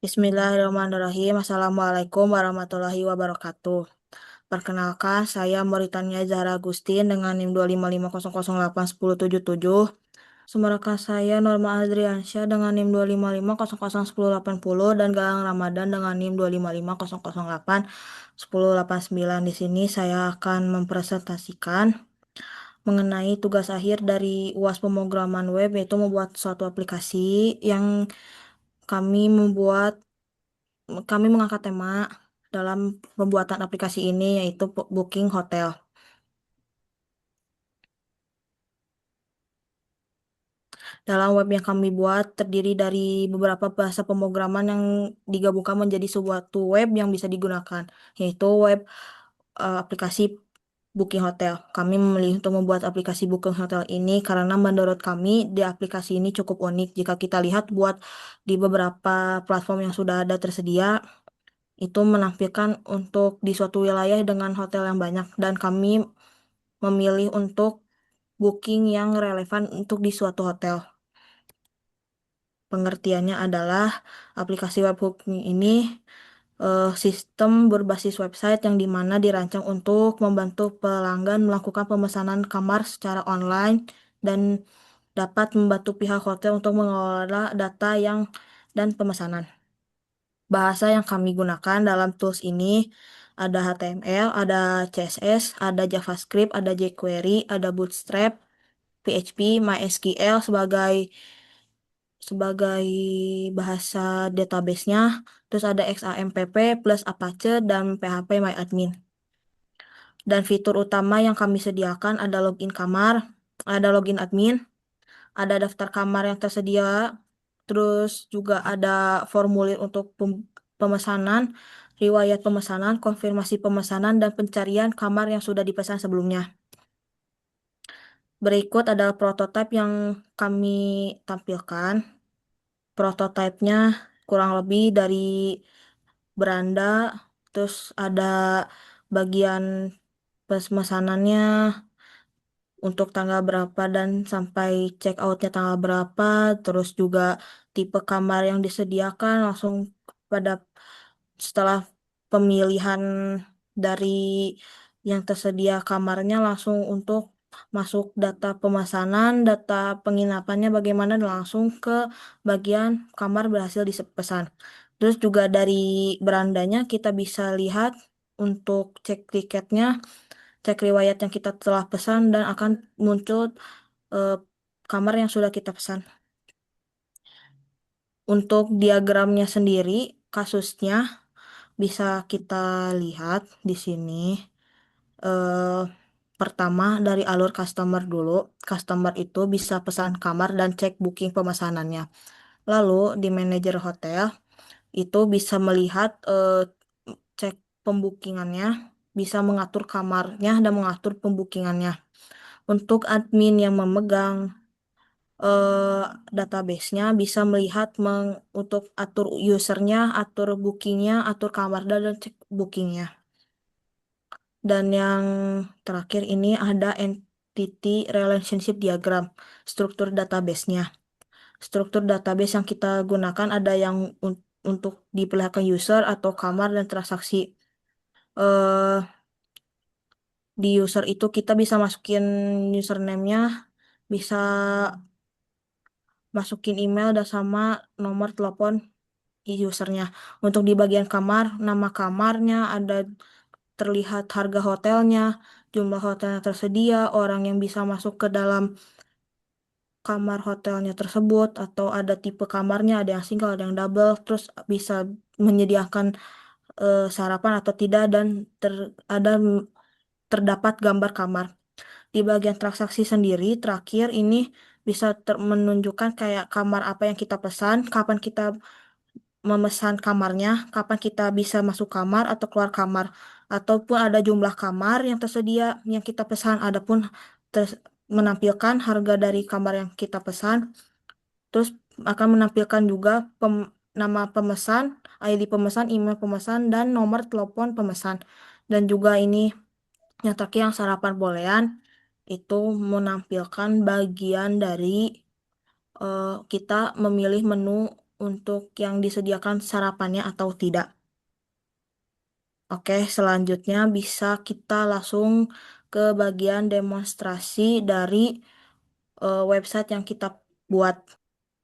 Bismillahirrahmanirrahim. Assalamualaikum warahmatullahi wabarakatuh. Perkenalkan, saya Maritania Zahra Agustin dengan NIM 25500810777. Sumberkan saya Norma Adriansyah dengan NIM 255001080 dan Galang Ramadan dengan NIM 25500081089. Di sini saya akan mempresentasikan mengenai tugas akhir dari UAS pemrograman web, yaitu membuat suatu aplikasi yang kami membuat kami mengangkat tema dalam pembuatan aplikasi ini, yaitu booking hotel. Dalam web yang kami buat terdiri dari beberapa bahasa pemrograman yang digabungkan menjadi suatu web yang bisa digunakan, yaitu web aplikasi booking hotel. Kami memilih untuk membuat aplikasi booking hotel ini karena menurut kami di aplikasi ini cukup unik. Jika kita lihat buat di beberapa platform yang sudah ada tersedia, itu menampilkan untuk di suatu wilayah dengan hotel yang banyak, dan kami memilih untuk booking yang relevan untuk di suatu hotel. Pengertiannya adalah aplikasi web booking ini sistem berbasis website yang dimana dirancang untuk membantu pelanggan melakukan pemesanan kamar secara online dan dapat membantu pihak hotel untuk mengelola data dan pemesanan. Bahasa yang kami gunakan dalam tools ini ada HTML, ada CSS, ada JavaScript, ada jQuery, ada Bootstrap, PHP, MySQL sebagai bahasa database-nya, terus ada XAMPP plus Apache dan PHP MyAdmin. Dan fitur utama yang kami sediakan ada login kamar, ada login admin, ada daftar kamar yang tersedia, terus juga ada formulir untuk pemesanan, riwayat pemesanan, konfirmasi pemesanan, dan pencarian kamar yang sudah dipesan sebelumnya. Berikut adalah prototipe yang kami tampilkan. Prototipenya kurang lebih dari beranda, terus ada bagian pemesanannya untuk tanggal berapa dan sampai check outnya tanggal berapa, terus juga tipe kamar yang disediakan langsung pada setelah pemilihan dari yang tersedia kamarnya langsung untuk masuk data pemesanan, data penginapannya bagaimana dan langsung ke bagian kamar berhasil dipesan. Terus juga dari berandanya kita bisa lihat untuk cek tiketnya, cek riwayat yang kita telah pesan dan akan muncul eh, kamar yang sudah kita pesan. Untuk diagramnya sendiri, kasusnya bisa kita lihat di sini. Eh, Pertama dari alur customer dulu. Customer itu bisa pesan kamar dan cek booking pemesanannya. Lalu di manajer hotel itu bisa melihat cek pembookingannya, bisa mengatur kamarnya dan mengatur pembookingannya. Untuk admin yang memegang eh, database-nya bisa melihat untuk atur usernya, atur bookingnya, atur kamar dan cek bookingnya. Dan yang terakhir ini ada entity relationship diagram, struktur database-nya. Struktur database yang kita gunakan ada yang untuk diperlihatkan user atau kamar dan transaksi. Eh, di user itu kita bisa masukin username-nya, bisa masukin email dan sama nomor telepon usernya. Untuk di bagian kamar, nama kamarnya ada, terlihat harga hotelnya, jumlah hotel yang tersedia, orang yang bisa masuk ke dalam kamar hotelnya tersebut, atau ada tipe kamarnya, ada yang single, ada yang double, terus bisa menyediakan sarapan atau tidak, dan ada terdapat gambar kamar. Di bagian transaksi sendiri, terakhir ini bisa menunjukkan kayak kamar apa yang kita pesan, kapan kita memesan kamarnya, kapan kita bisa masuk kamar atau keluar kamar, ataupun ada jumlah kamar yang tersedia yang kita pesan, adapun menampilkan harga dari kamar yang kita pesan, terus akan menampilkan juga nama pemesan, ID pemesan, email pemesan, dan nomor telepon pemesan. Dan juga ini yang terakhir yang sarapan bolehan, itu menampilkan bagian dari kita memilih menu untuk yang disediakan sarapannya atau tidak. Oke, selanjutnya bisa kita langsung ke bagian demonstrasi dari website yang kita buat.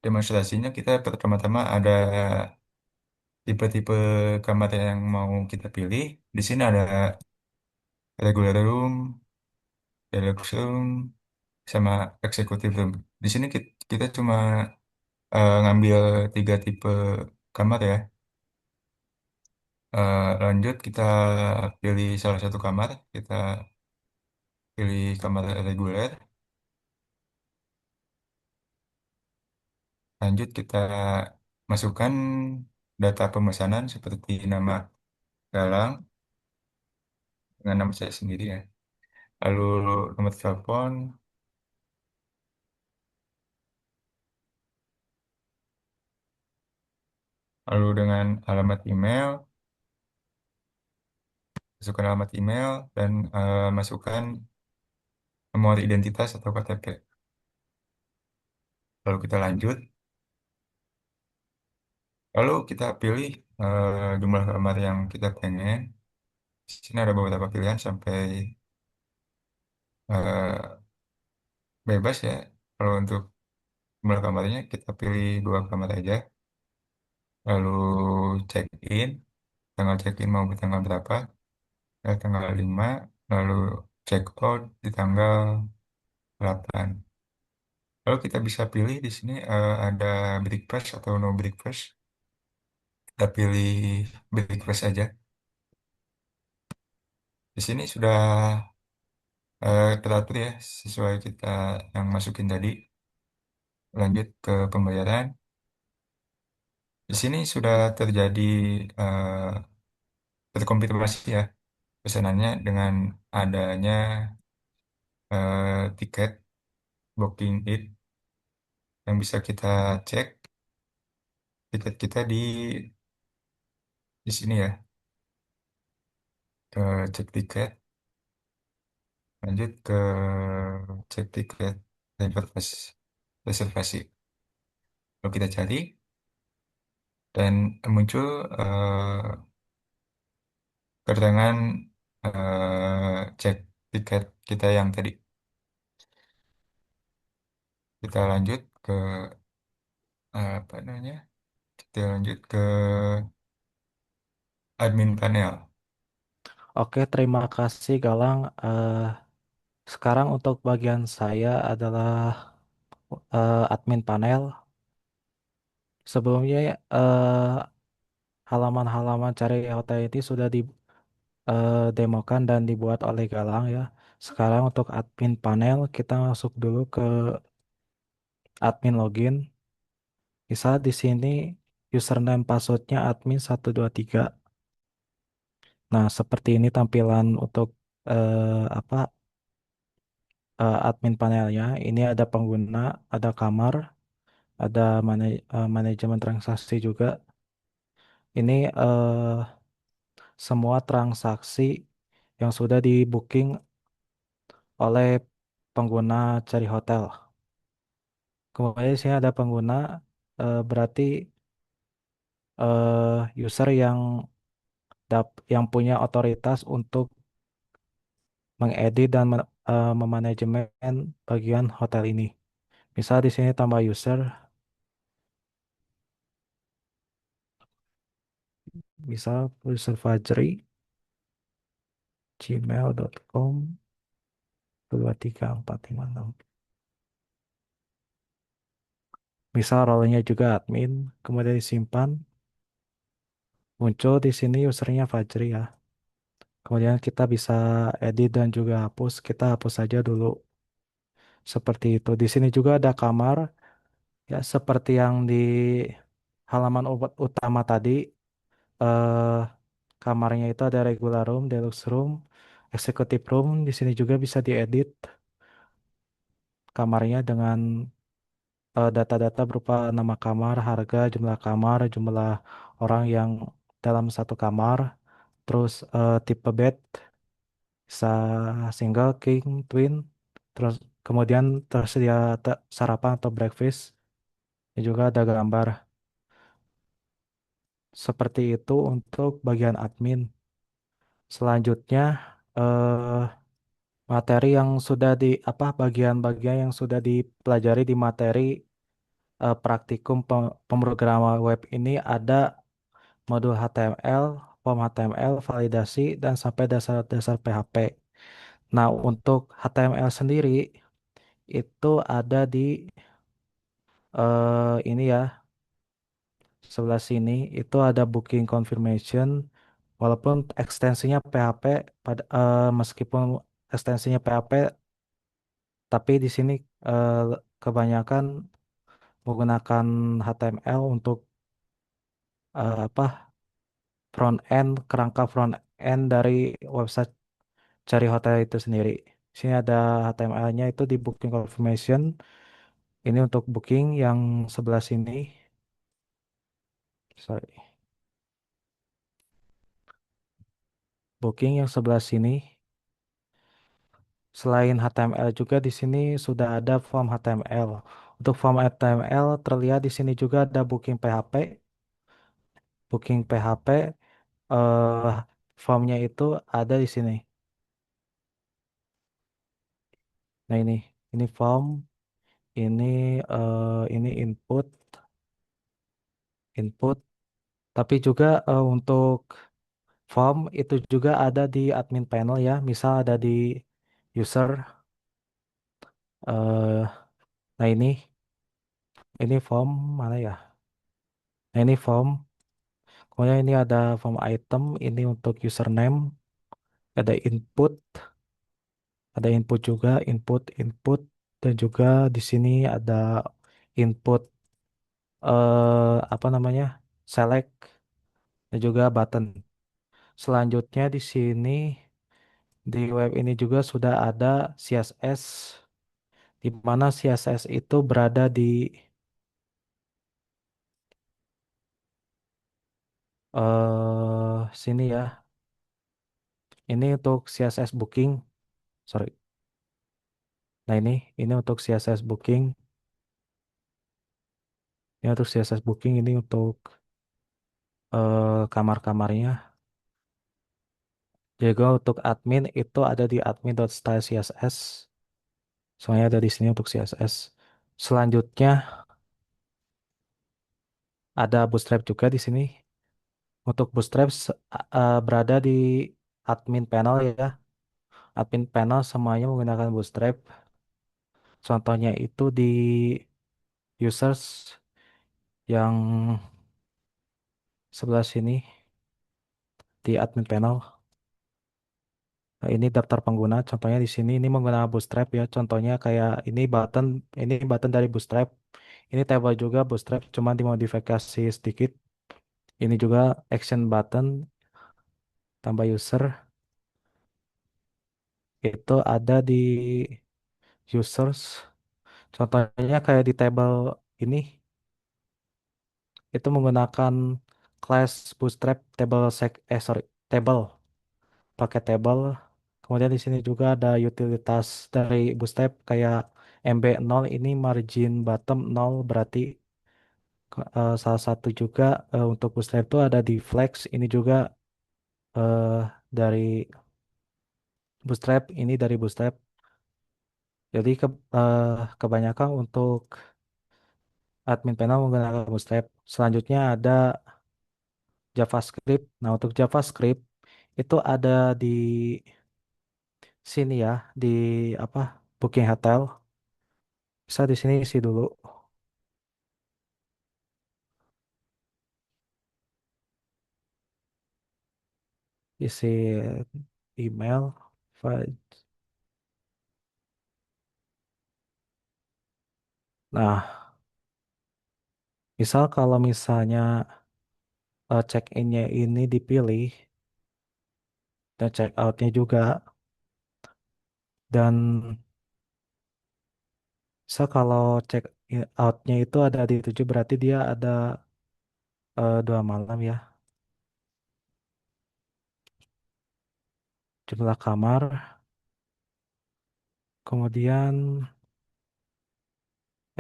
Demonstrasinya kita pertama-tama ada tipe-tipe kamar yang mau kita pilih. Di sini ada regular room, deluxe room, sama executive room. Di sini kita cuma ngambil tiga tipe kamar ya. Lanjut kita pilih salah satu kamar. Kita pilih kamar reguler. Lanjut kita masukkan data pemesanan seperti nama Galang dengan nama saya sendiri ya. Lalu nomor telepon, lalu dengan alamat email, masukkan alamat email dan masukkan nomor identitas atau KTP. Lalu kita lanjut, lalu kita pilih jumlah kamar yang kita pengen. Di sini ada beberapa pilihan sampai eh, bebas ya. Kalau untuk jumlah kamarnya kita pilih dua kamar aja. Lalu check in, tanggal check in mau di tanggal berapa? Tanggal 5. Lalu check out di tanggal 8. Lalu kita bisa pilih di sini ada breakfast atau no breakfast. Kita pilih breakfast aja. Di sini sudah teratur ya sesuai kita yang masukin tadi. Lanjut ke pembayaran. Di sini sudah terjadi eh, terkonfirmasi ya pesanannya dengan adanya tiket booking it yang bisa kita cek tiket kita di sini ya. Ke cek tiket, lanjut ke cek tiket reservasi. Reservasi. Lalu kita cari dan muncul keterangan cek tiket kita yang tadi. Kita lanjut ke apa namanya? Kita lanjut ke admin panel. Oke, terima kasih Galang. Sekarang untuk bagian saya adalah admin panel. Sebelumnya halaman-halaman cari hotel ini sudah didemokan dan dibuat oleh Galang ya. Sekarang untuk admin panel kita masuk dulu ke admin login. Misal di sini username passwordnya admin 123. Nah, seperti ini tampilan untuk apa admin panelnya. Ini ada pengguna, ada kamar, ada manajemen transaksi juga. Ini semua transaksi yang sudah di booking oleh pengguna cari hotel. Kemudian di sini ada pengguna, berarti user yang punya otoritas untuk mengedit dan memanajemen bagian hotel ini. Misal di sini tambah user, misal user Fajri, gmail.com 23456. Misal role-nya juga admin, kemudian disimpan, muncul di sini usernya Fajri ya. Kemudian kita bisa edit dan juga hapus. Kita hapus saja dulu. Seperti itu. Di sini juga ada kamar, ya seperti yang di halaman utama tadi. Eh, kamarnya itu ada regular room, deluxe room, executive room. Di sini juga bisa diedit kamarnya dengan data-data berupa nama kamar, harga, jumlah kamar, jumlah orang yang dalam satu kamar, terus tipe bed, bisa single, king, twin, terus kemudian tersedia sarapan atau breakfast, dan juga ada gambar. Seperti itu untuk bagian admin. Selanjutnya eh, materi yang sudah di apa bagian-bagian yang sudah dipelajari di materi praktikum pemrograman web ini ada modul HTML, form HTML, validasi, dan sampai dasar-dasar PHP. Nah, untuk HTML sendiri itu ada di ini ya, sebelah sini itu ada booking confirmation. Walaupun ekstensinya PHP, meskipun ekstensinya PHP, tapi di sini eh, kebanyakan menggunakan HTML untuk apa front end, kerangka front end dari website cari hotel itu sendiri. Sini ada HTML-nya itu di booking confirmation. Ini untuk booking yang sebelah sini. Sorry. Booking yang sebelah sini. Selain HTML juga di sini sudah ada form HTML. Untuk form HTML terlihat di sini juga ada booking PHP. Booking PHP formnya itu ada di sini. Nah ini form, ini ini input. Tapi juga untuk form itu juga ada di admin panel ya. Misal ada di user. Nah ini form mana ya? Nah ini form. Kemudian ini ada form item. Ini untuk username. Ada input juga, input dan juga di sini ada input apa namanya? Select dan juga button. Selanjutnya di sini di web ini juga sudah ada CSS di mana CSS itu berada di sini ya. Ini untuk CSS booking. Sorry. Nah ini untuk CSS booking. Ini untuk CSS booking. Ini untuk kamar-kamarnya. Juga untuk admin itu ada di admin.style.css. Semuanya ada di sini untuk CSS. Selanjutnya ada Bootstrap juga di sini. Untuk Bootstrap berada di admin panel ya. Admin panel semuanya menggunakan Bootstrap. Contohnya itu di users yang sebelah sini di admin panel. Nah, ini daftar pengguna. Contohnya di sini ini menggunakan Bootstrap ya. Contohnya kayak ini button dari Bootstrap. Ini table juga Bootstrap, cuma dimodifikasi sedikit. Ini juga action button tambah user. Itu ada di users. Contohnya kayak di table ini, itu menggunakan class Bootstrap sorry, table. Pakai table. Kemudian di sini juga ada utilitas dari Bootstrap kayak MB0 ini margin bottom 0 berarti salah satu juga untuk Bootstrap itu ada di Flex ini juga dari Bootstrap. Jadi kebanyakan untuk admin panel menggunakan Bootstrap. Selanjutnya ada JavaScript. Nah, untuk JavaScript itu ada di sini ya, di apa? Booking Hotel. Bisa di sini isi dulu. Isi email. Fa- Nah, misal kalau misalnya check-innya ini dipilih dan check-outnya juga, dan misal kalau check-outnya itu ada di 7 berarti dia ada 2 malam ya. Jumlah kamar, kemudian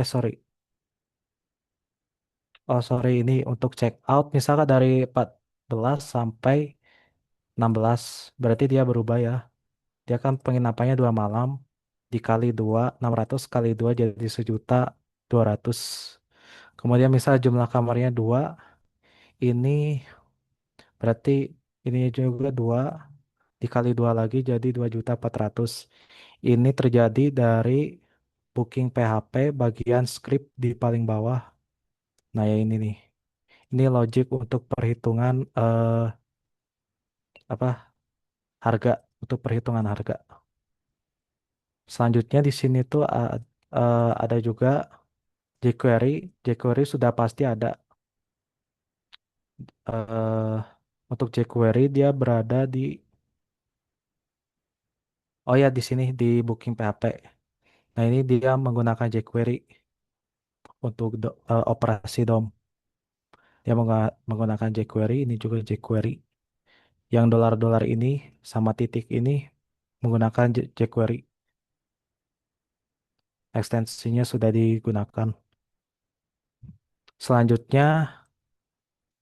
sorry, Oh sorry, ini untuk check out misalkan dari 14 sampai 16, berarti dia berubah ya. Dia kan penginapannya 2 malam, dikali 2, 600 kali 2 jadi 1.200.000. Kemudian misal jumlah kamarnya 2, ini berarti ini juga 2 dikali 2 lagi jadi 2.400.000. Ini terjadi dari booking PHP bagian script di paling bawah. Nah ya ini nih. Ini logic untuk perhitungan apa harga, untuk perhitungan harga. Selanjutnya di sini tuh ada juga jQuery. jQuery sudah pasti ada. eh untuk jQuery dia berada di, oh ya di sini di Booking PHP. Nah ini dia menggunakan jQuery untuk operasi DOM. Dia menggunakan jQuery, ini juga jQuery. Yang dolar-dolar ini sama titik ini menggunakan jQuery. Ekstensinya sudah digunakan. Selanjutnya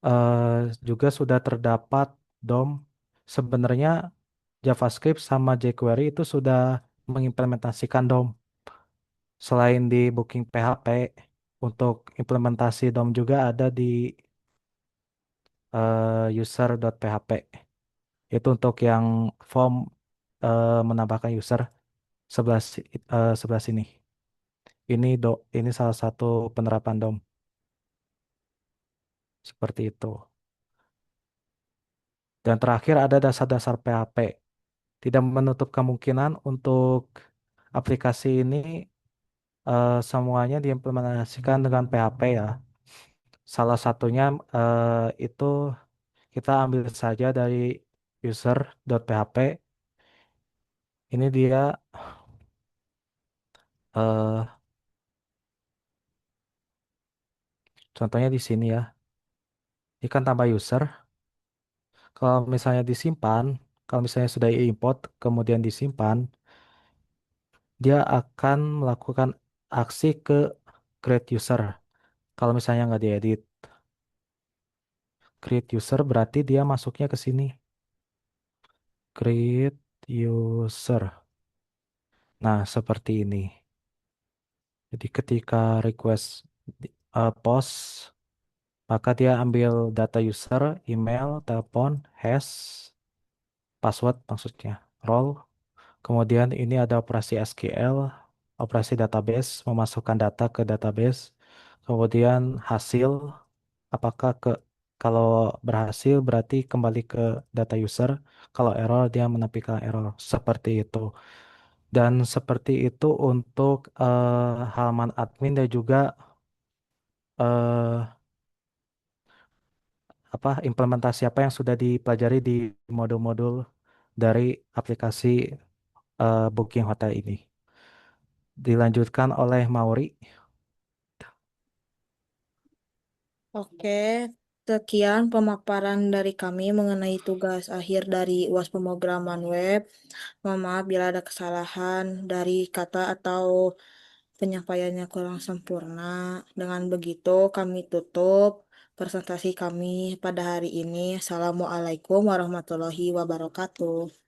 eh, juga sudah terdapat DOM. Sebenarnya JavaScript sama jQuery itu sudah mengimplementasikan DOM. Selain di Booking PHP, untuk implementasi DOM juga ada di user.php. Itu untuk yang form menambahkan user sebelah sini. Ini salah satu penerapan DOM seperti itu. Dan terakhir ada dasar-dasar PHP. Tidak menutup kemungkinan untuk aplikasi ini semuanya diimplementasikan dengan PHP ya. Salah satunya itu kita ambil saja dari user.php. Ini dia eh, contohnya di sini ya. Ini kan tambah user. Kalau misalnya disimpan, kalau misalnya sudah import kemudian disimpan, dia akan melakukan aksi ke create user. Kalau misalnya nggak diedit, create user berarti dia masuknya ke sini. Create user. Nah, seperti ini. Jadi ketika request post, maka dia ambil data user, email, telepon, hash, password maksudnya, role. Kemudian ini ada operasi SQL, operasi database, memasukkan data ke database. Kemudian hasil, apakah kalau berhasil berarti kembali ke data user. Kalau error dia menampilkan error. Seperti itu. Dan seperti itu untuk halaman admin dan juga eh, implementasi apa yang sudah dipelajari di modul-modul dari aplikasi booking hotel ini. Dilanjutkan oleh Mauri. Oke, sekian pemaparan dari kami mengenai tugas akhir dari UAS pemrograman web. Mohon maaf bila ada kesalahan dari kata atau penyampaiannya kurang sempurna. Dengan begitu, kami tutup presentasi kami pada hari ini. Assalamualaikum warahmatullahi wabarakatuh.